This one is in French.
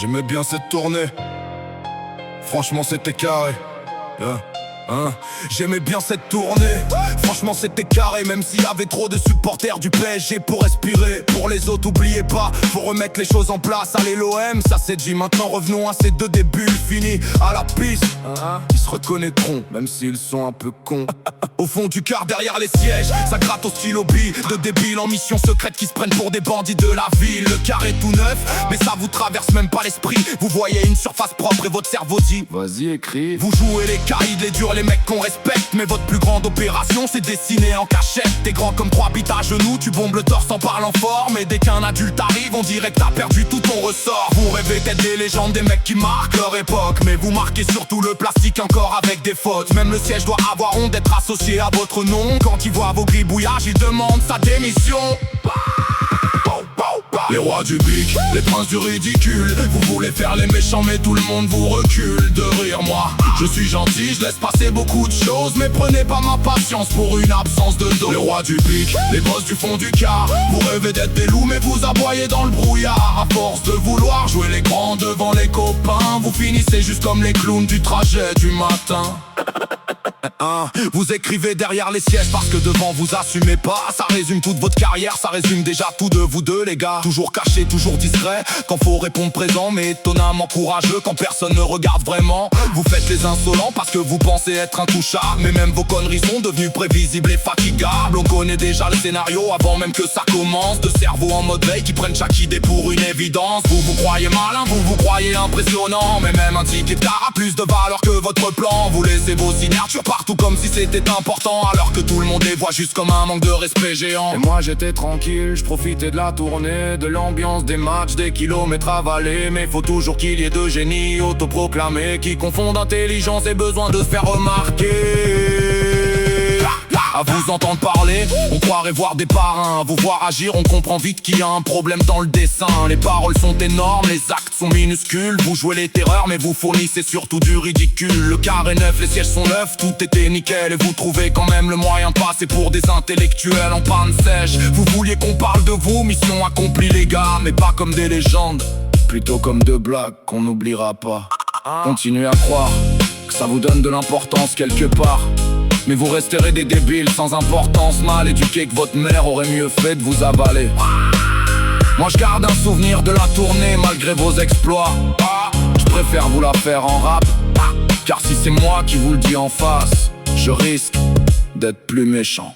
J'aimais bien cette tournée. Franchement c'était carré. J'aimais bien cette tournée. Franchement c'était carré. Même s'il y avait trop de supporters du PSG pour respirer. Pour les autres oubliez pas, faut remettre les choses en place. Allez l'OM, ça c'est dit. Maintenant revenons à ces deux débuts finis. À la piste, ils se reconnaîtront, même s'ils sont un peu cons. Au fond du cœur derrière les sièges, ça gratte au stylo billes. De débiles en mission secrète qui se prennent pour des bandits de la ville. Le carré tout neuf, mais ça vous traverse même pas l'esprit. Vous voyez une surface propre et votre cerveau dit vas-y écris. vous jouez les caïds, les durs, les mecs qu'on respecte. Mais votre plus grande opération c'est dessiné en cachette. T'es grand comme 3 bites à genoux, tu bombes le torse en parlant fort. Mais dès qu'un adulte arrive, on dirait que t'as perdu tout ton ressort. Vous rêvez d'être des légendes, des mecs qui marquent leur époque. Mais vous marquez surtout le plastique encore avec des fautes. Même le siège doit avoir honte d'être associé à votre nom. Quand il voit vos gribouillages, il demande sa démission. Les rois du bic, les princes du ridicule. Vous voulez faire les méchants mais tout le monde vous recule de rire. Moi, je suis gentil, je laisse passer beaucoup de choses. Mais prenez pas ma patience pour une absence de dos. Les rois du bic, les boss du fond du car. Vous rêvez d'être des loups mais vous aboyez dans le brouillard. À force de vouloir jouer les grands devant les copains, vous finissez juste comme les clowns du trajet du matin. Vous écrivez derrière les sièges parce que devant vous assumez pas. Ça résume toute votre carrière, ça résume déjà tout de vous deux les gars. Toujours caché, toujours discret, quand faut répondre présent. Mais étonnamment courageux quand personne ne regarde vraiment. Vous faites les insolents parce que vous pensez être intouchables. Mais même vos conneries sont devenues prévisibles et fatigables. On connaît déjà le scénario avant même que ça commence. De cerveaux en mode veille qui prennent chaque idée pour une évidence. Vous vous croyez malin, vous vous croyez impressionnant. Mais même un ticket d'art a plus de valeur que votre plan. Vous laissez vos signatures partout comme si c'était important, alors que tout le monde les voit juste comme un manque de respect géant. Et moi j'étais tranquille, je profitais de la tournée, de l'ambiance des matchs, des kilomètres avalés. Mais faut toujours qu'il y ait deux génies autoproclamés qui confondent intelligence et besoin de se faire remarquer. À vous entendre parler, on croirait voir des parrains. À vous voir agir, on comprend vite qu'il y a un problème dans le dessin. Les paroles sont énormes, les actes sont minuscules. Vous jouez les terreurs, mais vous fournissez surtout du ridicule. Le carré neuf, les sièges sont neufs, tout était nickel. Et vous trouvez quand même le moyen de passer pour des intellectuels en panne sèche. Vous vouliez qu'on parle de vous, mission accomplie les gars. Mais pas comme des légendes, plutôt comme deux blagues qu'on n'oubliera pas. Continuez à croire que ça vous donne de l'importance quelque part. Mais vous resterez des débiles sans importance, mal éduqués que votre mère aurait mieux fait de vous avaler. Moi je garde un souvenir de la tournée malgré vos exploits. Je préfère vous la faire en rap, car si c'est moi qui vous le dis en face, je risque d'être plus méchant.